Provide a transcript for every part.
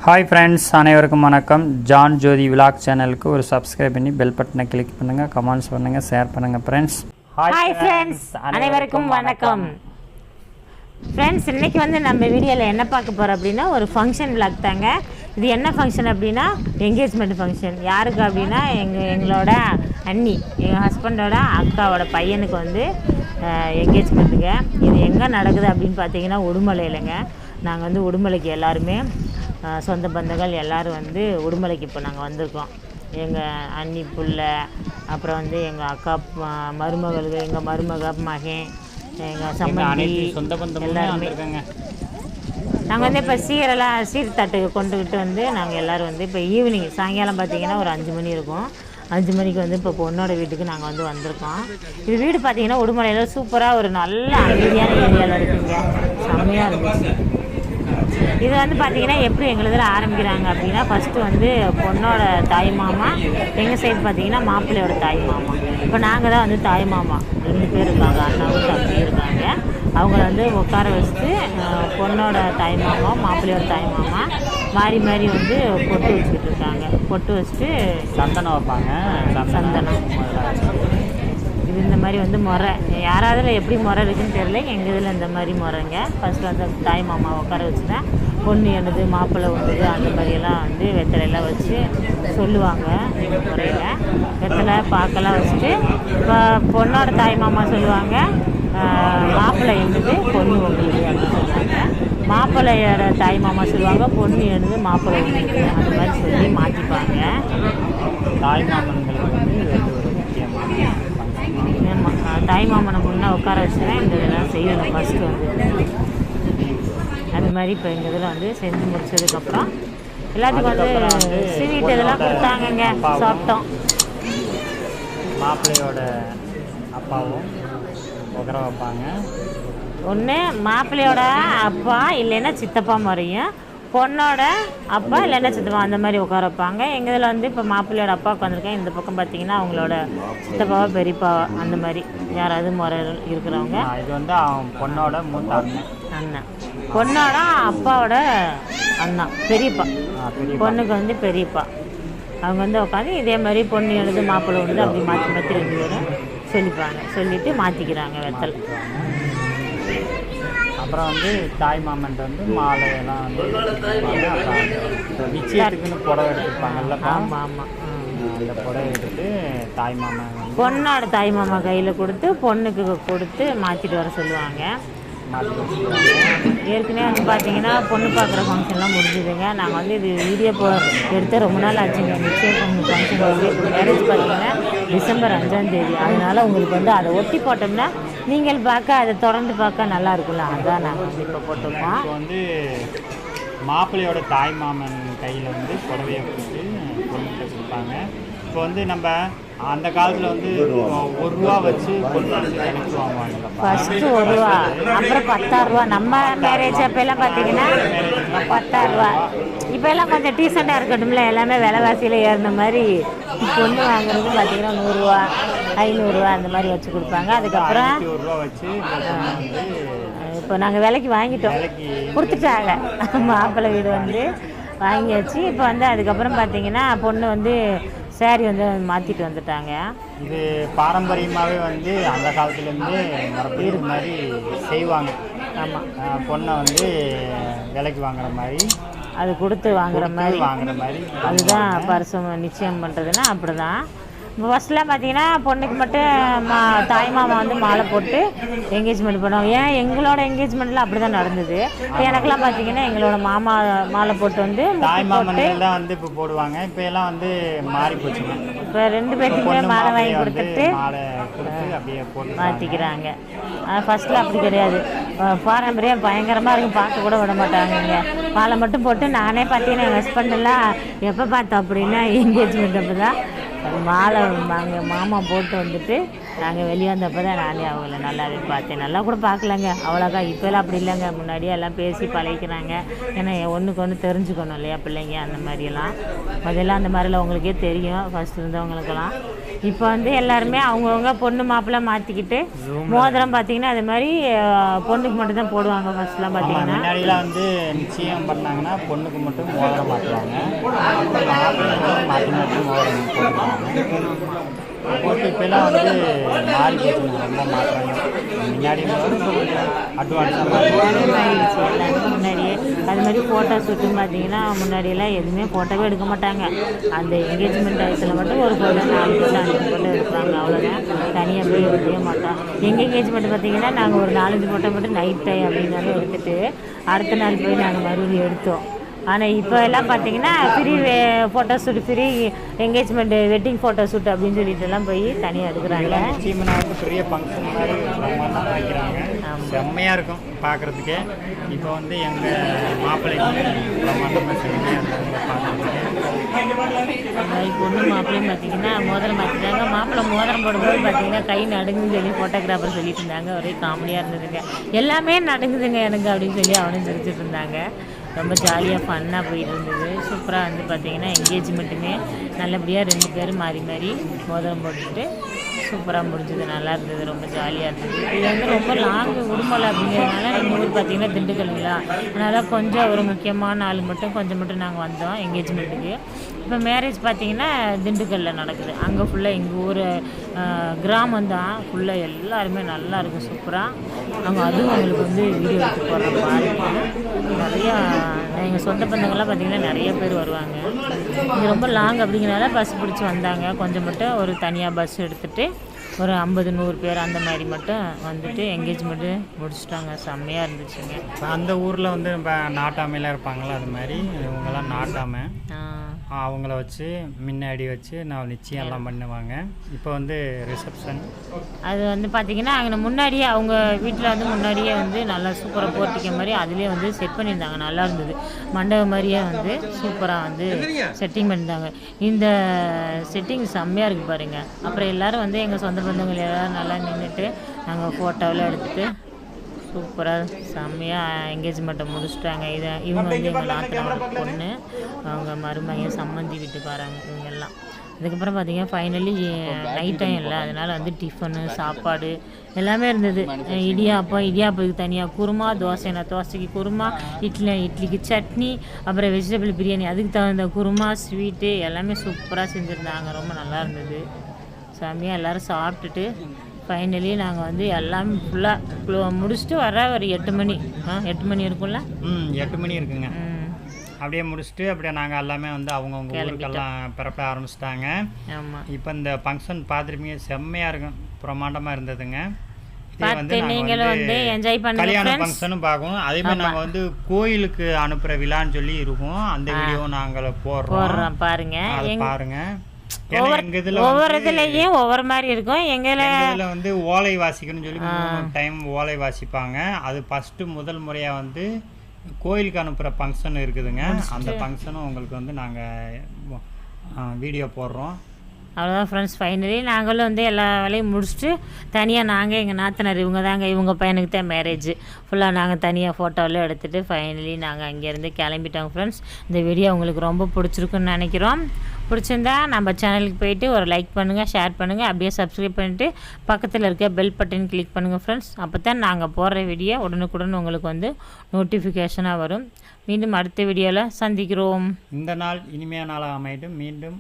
Hi friends, அனைவருக்கும் வணக்கம். John ஜோதி vlog சேனலுக்கு ஒரு சப்ஸ்கிரைப் பண்ணி பெல் பட்டனை கிளிக் பண்ணுங்கள், கமெண்ட்ஸ் பண்ணுங்கள், ஷேர் பண்ணுங்கள் ஃப்ரெண்ட்ஸ். ஹாய் ஃப்ரெண்ட்ஸ், அனைவருக்கும் வணக்கம். ஃப்ரெண்ட்ஸ், இன்றைக்கி நம்ம வீடியோவில் என்ன பார்க்க போகிறோம் அப்படின்னா ஒரு ஃபங்க்ஷன் விலாக் தாங்க. இது என்ன ஃபங்க்ஷன் அப்படின்னா என்கேஜ்மெண்ட் ஃபங்க்ஷன். யாருக்கு அப்படின்னா எங்களோட அண்ணி, எங்கள் ஹஸ்பண்டோட அக்காவோட பையனுக்கு என்கேஜ்மெண்ட்டுங்க. இது எங்கே நடக்குது அப்படின்னு பார்த்தீங்கன்னா உடுமலையிலங்க. நாங்கள் உடுமலைக்கு எல்லாருமே சொந்த பந்தங்கள் எல்லோரும் உடுமலைக்கு இப்போ நாங்கள் வந்திருக்கோம். எங்கள் அண்ணி புள்ள, அப்புறம் எங்கள் அக்கா மருமகளுக்கு, எங்கள் மருமக மகன், எங்கள் சம்பந்தி எல்லாருமே நாங்கள் இப்போ சீர்தட்டுக்கு கொண்டுக்கிட்டு நாங்கள் எல்லோரும் இப்போ ஈவினிங் சாயங்காலம் பார்த்திங்கன்னா ஒரு 5 மணி இருக்கும். 5 மணிக்கு இப்போ பொண்ணோட வீட்டுக்கு நாங்கள் வந்திருக்கோம். இது வீடு பார்த்திங்கன்னா உடுமலையில் சூப்பராக ஒரு நல்ல அமைதியான ஏரியாவில் இருக்குங்க. செம்மையாக இருந்துச்சு. இது பார்த்திங்கன்னா எப்படி எங்களுதில் ஆரம்பிக்கிறாங்க அப்படின்னா ஃபஸ்ட்டு பொண்ணோட தாய் மாமா, எங்கள் சைடு பார்த்திங்கன்னா மாப்பிள்ளையோட தாய் மாமா. இப்போ நாங்கள் தான் தாய் மாமா 2 பேர் இருக்காங்க, அண்ணாவும் தம்பி இருக்காங்க. அவங்கள உட்கார வச்சுட்டு பொண்ணோட தாய் மாமா மாப்பிள்ளையோட தாய் மாமா மாறி மாறி பொட்டு வச்சுக்கிட்டு இருக்காங்க. பொட்டு வச்சுட்டு சந்தனம் வைப்பாங்க. சந்தனம் இது இந்த மாதிரி முறை யாராவது எப்படி முறை இருக்குதுன்னு தெரியல. எங்கள் இதில் இந்த மாதிரி முறைங்க. ஃபஸ்ட்டு தாய் மாமா உட்கார வச்சு தான் பொண்ணு என்னது மாப்பிள்ளை ஒன்றுது அந்த மாதிரியெல்லாம் வெத்தலையெல்லாம் வச்சு சொல்லுவாங்க. எங்கள் முறையில் வெத்தலை பாக்கெல்லாம் வச்சுட்டு இப்போ பொண்ணோட தாய் மாமா சொல்லுவாங்க மாப்பிள்ளை என்னது பொண்ணு ஒன்றுது அப்படின்னு சொல்லுவாங்க. மாப்பிள்ளையோட தாய் மாமா சொல்லுவாங்க பொண்ணு என்னது மாப்பிள்ளை ஒன்றுது அந்த மாதிரி சொல்லி மாற்றிப்பாங்க. தாய் மாமன்களுக்கு தாய் மாமனை முன்னே உட்கார வச்சு தான் இந்த இதெல்லாம் செய்யணும். ஃபஸ்ட்டு அது மாதிரி இப்போ எங்கள் இதில் செஞ்சு முடிச்சதுக்கப்புறம் எல்லாத்துக்கும் ஸ்வீட் இதெல்லாம் கொடுத்தாங்கங்க, சாப்பிட்டோம். மாப்பிள்ளையோட அப்பாவும் உட்கார வைப்பாங்க. ஒன்று மாப்பிள்ளையோட அப்பா இல்லைன்னா சித்தப்பா முறையும், பொண்ணோட அப்பா இல்லைன்னா சித்தப்பா அந்த மாதிரி உட்கார வைப்பாங்க. எங்கள் இதில் இப்போ மாப்பிள்ளையோட அப்பா உட்காந்துருக்கேன். இந்த பக்கம் பார்த்திங்கன்னா அவங்களோட சித்தப்பாவா பெரியப்பாவா அந்த மாதிரி யாராவது முறை இருக்கிறவங்க. இது பொண்ணோட மூத்த அண்ணன், பொண்ணோட அப்பாவோட அண்ணா பெரியப்பா, பொண்ணுக்கு பெரியப்பா. அவங்க உட்காந்து இதே மாதிரி பொண்ணு எழுது மாப்பிள்ளை ஒன்று அப்படி மாற்றி மாற்றி 2 பேரும் சொல்லிப்பாங்க. சொல்லிவிட்டு மாற்றிக்கிறாங்க வெத்தல். அப்புறம் தாய் மாமன் மாலையெல்லாம் நிச்சயத்துக்குன்னு புடவை எடுத்துருப்பாங்கல்ல. ஆமாம் ஆமாம், அந்த புடவை எடுத்து தாய் மாமன் பொண்ணோட தாய் மாமா கையில் கொடுத்து பொண்ணுக்கு கொடுத்து மாற்றிட்டு வர சொல்லுவாங்க. ஏற்கனவே பார்த்தீங்கன்னா பொண்ணு பார்க்குற ஃபங்க்ஷன்லாம் முடிஞ்சுதுங்க. நாங்கள் இது வீடியோ எடுத்து ரொம்ப நாள் ஆச்சுங்க. நிச்சயம் ஃபங்க்ஷன் மேரேஜ் பார்த்தீங்கன்னா டிசம்பர் 5ஆம் தேதி. அதனால் உங்களுக்கு அதை ஒட்டி போட்டோம்னா நீங்கள் பார்க்க அதை தொடர்ந்து பார்க்க நல்லா இருக்கும்ல, அதான் நாங்கள் இப்போ போட்டிருக்கோம். மாப்பிள்ளையோட தாய் மாமன் கையில் புடவையை கொடுத்து பொண்ணுகிட்ட கொடுப்பாங்க. இப்போ நம்ம அந்த காலத்தில் 1 ரூபா வச்சு பொண்ணு அனுப்புவாங்க. ஃபஸ்ட்டு 1 ரூபா, அப்புறம் 10 ரூபா. நம்ம மேரேஜ் அப்போல்லாம் பார்த்தீங்கன்னா 10 ரூபா. இப்போ எல்லாம் கொஞ்சம் டீசெண்டாக இருக்கட்டும்ல, எல்லாமே விலைவாசியில் ஏறின மாதிரி பொண்ணு வாங்குறது பார்த்தீங்கன்னா 100 ரூபா 500 ரூபா அந்த மாதிரி வச்சு கொடுப்பாங்க. அதுக்கப்புறம் 1 ரூபா வச்சு இப்போ நாங்கள் விலைக்கு வாங்கிட்டோம், கொடுத்துட்டாங்க. மாப்பிள்ளை வீடு வாங்கியாச்சு. இப்போ அதுக்கப்புறம் பார்த்தீங்கன்னா பொண்ணு சாரி மாற்றிட்டு வந்துட்டாங்க. இது பாரம்பரியமாகவே அந்த காலத்துலேருந்து இது மாதிரி செய்வாங்க. ஆமாம், பொண்ணை விலைக்கு வாங்குற மாதிரி, அது கொடுத்து வாங்குற மாதிரி. அதுதான் பண்ணுவாங்க. பரிசம் நிச்சயம் பண்ணுறதுன்னா அப்படி தான். இப்போ ஃபஸ்ட்லாம் பார்த்தீங்கன்னா பொண்ணுக்கு மட்டும் தாய் மாமா மாலை போட்டு என்கேஜ்மெண்ட் பண்ணுவாங்க. ஏன் எங்களோட என்கேஜ்மெண்ட்டில் அப்படி தான் நடந்தது. இப்போ எனக்கெல்லாம் பார்த்தீங்கன்னா எங்களோட மாமா மாலை போட்டு தாய் மாமன்கள் தான் இப்போ போடுவாங்க. இப்போ எல்லாம் மாறி போச்சுங்க. இப்போ 2 பேர்த்துக்குமே மாலை வாங்கி கொடுத்துட்டு அப்படியே போட்டு மாற்றிக்கிறாங்க. ஃபஸ்ட்டில் அப்படி கிடையாது. பாரம்பரியம் பயங்கரமாக இருக்கும், பார்க்க கூட விட மாட்டாங்க. மாலை மட்டும் போட்டு நானே பார்த்தீங்கன்னா எங்கள் ஹஸ்பண்டெல்லாம் எப்போ பார்த்தோம் அப்படின்னா என்கேஜ்மெண்ட் அப்போ தான் மாலை நாங்கள் மாமா போட்டு நாங்கள் வெளியே வந்தப்போ தான் நானே அவங்கள நல்லாவே பார்த்தேன். நல்லா கூட பார்க்கலங்க அவ்வளோக்கா. இப்போல்லாம் அப்படி இல்லைங்க, முன்னாடியே எல்லாம் பேசி பழகிக்கிறாங்க. ஏன்னா ஒன்றுக்கு ஒன்று தெரிஞ்சுக்கணும் இல்லையா பிள்ளைங்க. அந்த மாதிரியெல்லாம் அதெல்லாம் அந்த மாதிரிலாம் உங்களுக்கே தெரியும் ஃபஸ்ட் இருந்தவங்களுக்கெல்லாம். இப்போ வந்து எல்லாருமே அவங்கவுங்க பொண்ணு மாப்பிள்ளை மாற்றிக்கிட்டு மோதிரம் பார்த்தீங்கன்னா அது மாதிரி பொண்ணுக்கு மட்டும் தான் போடுவாங்க. ஃபர்ஸ்ட்லாம் பார்த்தீங்கன்னா முன்னாடிலாம் வந்து நிச்சயம் பண்ணாங்கன்னா பொண்ணுக்கு மட்டும் மோதிரம் மாற்றுவாங்க, மாற்றி மாற்றி மோதிரம் போட்டுருவாங்க. போட்டு இப்போலாம் வந்து மாறி போச்சு, ரொம்ப மாற்றுறாங்க. முன்னாடி அட்வான்ஸாக மாறிடுச்சு எல்லாருக்கும் முன்னாடியே. அது மாதிரி ஃபோட்டோ ஷூட்டுன்னு பார்த்தீங்கன்னா முன்னாடியெல்லாம் எதுவுமே ஃபோட்டோவே எடுக்க மாட்டாங்க. அந்த என்கேஜ்மெண்ட் டயத்தில் மட்டும் ஒரு ஃபோட்டோ 4 ஃபோட்டோ 5 ஃபோட்டோ எடுப்பாங்க, அவ்வளோதான். தனியாக போய் எடுக்கவே மாட்டோம். எங்கள் என்கேஜ்மெண்ட் பார்த்தீங்கன்னா நாங்கள் ஒரு 4-5 ஃபோட்டோ மட்டும் நைட் டைம் அப்படின்னாலும் எடுத்துகிட்டு அடுத்த நாள் போய் நாங்கள் மறுபடியும் எடுத்தோம். ஆனால் இப்போ எல்லாம் பார்த்தீங்கன்னா free photo shoot, free engagement, wedding photo shoot அப்படின்னு சொல்லிட்டு எல்லாம் போய் தனியாக எடுக்கிறாங்க. நிச்சயமாக பெரிய ஃபங்க்ஷன் மாதிரி பிரம்மாண்டமாக வைக்கிறாங்க, செம்மையாக இருக்கும் பார்க்குறதுக்கே. இப்போ வந்து எங்கள் மாப்பிள்ளைக்கு பிரம்மாண்டமாக செம்மையாக இருந்தாங்க பார்க்குறதுக்கு. பொண்ணு மாப்பிள்ளையும் பார்த்தீங்கன்னா மோதிரம் மாற்றிட்டாங்க. மாப்பிள்ளை மோதிரம் போடும்போது பார்த்தீங்கன்னா கை நடுங்குன்னு சொல்லி ஃபோட்டோகிராஃபர் சொல்லிட்டு இருந்தாங்க. ஒரே காமெடியாக இருந்ததுங்க. எல்லாமே நடுங்குதுங்க எனக்கு அப்படின்னு சொல்லி அவனும் சிரிச்சிட்டு இருந்தாங்க. ரொம்ப ஜாலியாக ஃபன்னாக போயிட்டு இருந்தது. சூப்பராக வந்து பார்த்திங்கன்னா என்கேஜ்மெண்ட்டுமே நல்லபடியாக 2 பேர் மாறி மாறி மோதிரம் போட்டுட்டு சூப்பராக முடிஞ்சது. நல்லா இருந்தது, ரொம்ப ஜாலியாக இருந்தது. இது வந்து ரொம்ப லாங்கு உடுமலை அப்படிங்கிறதுனால எங்கள் ஊர் பார்த்திங்கன்னா திண்டுக்கல்ங்களா, அதனால் கொஞ்சம் ஒரு முக்கியமான ஆள் மட்டும் கொஞ்சம் மட்டும் நாங்கள் வந்தோம் என்கேஜ்மெண்ட்டுக்கு. இப்போ மேரேஜ் பார்த்திங்கன்னா திண்டுக்கல்லில் நடக்குது. அங்கே ஃபுல்லாக எங்கள் ஊர் கிராமம் தான், ஃபுல்லாக எல்லாருமே நல்லாயிருக்கும் சூப்பராக. அவங்க அதுவும் அவங்களுக்கு வந்து வீடியோ எடுத்து போடுற பாருங்க. நிறையா எங்கள் சொந்த பந்தங்கள்லாம் பார்த்திங்கன்னா நிறைய பேர் வருவாங்க. இது ரொம்ப லாங் அப்படிங்கிறனால பஸ் பிடிச்சி வந்தாங்க. கொஞ்சம் மட்டும் ஒரு தனியாக பஸ் எடுத்துகிட்டு ஒரு 50-100 பேர் அந்த மாதிரி மட்டும் வந்துட்டு என்கேஜ்மெண்ட்டு முடிச்சுட்டாங்க. செம்மையாக இருந்துச்சுங்க. அந்த ஊரில் வந்து இப்போ நாட்டாமையெல்லாம் இருப்பாங்களா, அது மாதிரி இவங்கெல்லாம் நாட்டாமை அவங்கள வச்சு முன்னாடி வச்சு நான் நிச்சயம் எல்லாம் பண்ணுவாங்க. இப்போ வந்து ரிசப்ஷன் அது வந்து பார்த்திங்கன்னா அங்கே முன்னாடியே அவங்க வீட்டில் வந்து முன்னாடியே வந்து நல்லா சூப்பராக போர்ட்டிக்க மாதிரி அதுலேயே வந்து செட் பண்ணியிருந்தாங்க. நல்லா இருந்தது. மண்டபம் மாதிரியே வந்து சூப்பராக வந்து செட்டிங் பண்ணியிருந்தாங்க. இந்த செட்டிங் செம்மையாக இருக்குது பாருங்கள். அப்புறம் எல்லோரும் வந்து எங்கள் சொந்த பந்தங்கள் எல்லோரும் நல்லா நின்றுட்டு நாங்கள் ஃபோட்டோவெல்லாம் எடுத்துகிட்டு சூப்பராக செம்மையாக என்கேஜ்மெண்ட்டை முடிச்சுட்டாங்க. இவங்க வந்து எங்கள் நாத்தனாரோட பொண்ணு, அவங்க மருமையன் சம்மந்தி வீட்டுக்காரங்க இவங்க எல்லாம். அதுக்கப்புறம் பார்த்திங்கன்னா ஃபைனலி நைட் டைம் இல்லை, அதனால் வந்து டிஃபனு சாப்பாடு எல்லாமே இருந்தது. இடியாப்பத்துக்கு தனியாக குருமா, தோசைக்கு குருமா, இட்லிக்கு சட்னி, அப்புறம் வெஜிடபிள் பிரியாணி அதுக்கு தகுந்த குருமா, ஸ்வீட்டு எல்லாமே சூப்பராக செஞ்சுருந்தாங்க. ரொம்ப நல்லா இருந்தது. செம்மையாக எல்லோரும் சாப்பிட்டுட்டு ஃபைனலி நாங்கள் வந்து எல்லாமே ஃபுல்லாக முடிச்சுட்டு வர ஒரு 8 மணி இருக்கும்ல. 8 மணி இருக்குங்க. அப்படியே முடிச்சுட்டு அப்படியே நாங்கள் எல்லாமே வந்து அவங்கவுங்க ஊருக்கெல்லாம் பிறப்ப ஆரம்பிச்சிட்டாங்க. ஆமாம். இப்போ இந்த ஃபங்க்ஷன் பார்த்துருப்பீங்க, செம்மையாக இருக்கும், பிரமாண்டமாக இருந்ததுங்க. பார்த்து நீங்களும் வந்து என்ஜாய் பண்ணுங்க. கல்யாண ஃபங்க்ஷனும் பார்க்கணும். அதே மாதிரி நாங்கள் வந்து கோயிலுக்கு அனுப்புகிற விழான்னு சொல்லி இருக்கும், அந்த வீடியோ நாங்கள் போடுறோம் பாருங்க. பாருங்க. ஒவ்வொரு இதுலயும் ஒவ்வொரு மாதிரி இருக்கும். எங்கள் வந்து ஓலை வாசிக்கணும்னு சொல்லி 3 டைம் ஓலை வாசிப்பாங்க. அது ஃபஸ்ட்டு முதல் முறையாக வந்து கோயிலுக்கு அனுப்புகிற ஃபங்க்ஷன் இருக்குதுங்க. அந்த ஃபங்க்ஷனும் உங்களுக்கு வந்து நாங்கள் வீடியோ போடுறோம். அவ்வளோதான் ஃப்ரெண்ட்ஸ். ஃபைனலி நாங்களும் வந்து எல்லா வேலையும் முடிச்சுட்டு தனியாக நாங்கள் எங்கள் நாத்தனார் இவங்க பையனுக்கு தான் மேரேஜ். ஃபுல்லாக நாங்கள் தனியாக ஃபோட்டோவில் எடுத்துகிட்டு ஃபைனலி நாங்கள் அங்கேருந்து கிளம்பிட்டோம் ஃப்ரெண்ட்ஸ். இந்த வீடியோ உங்களுக்கு ரொம்ப பிடிச்சிருக்குன்னு நினைக்கிறோம். பிடிச்சிருந்தா நம்ம சேனலுக்கு போயிட்டு ஒரு லைக் பண்ணுங்கள், ஷேர் பண்ணுங்கள், அப்படியே சப்ஸ்கிரைப் பண்ணிவிட்டு பக்கத்தில் இருக்க பெல் பட்டன் கிளிக் பண்ணுங்கள் ஃப்ரெண்ட்ஸ். அப்போ தான் நாங்கள் போடுற வீடியோ உடனுக்குடன் உங்களுக்கு வந்து நோட்டிஃபிகேஷனாக வரும். மீண்டும் அடுத்த வீடியோவில் சந்திக்கிறோம். இந்த நாள் இனிமையான நாளாக அமையட்டும். மீண்டும்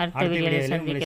அடுத்த வீடியோவில் சந்திக்கிறோம்.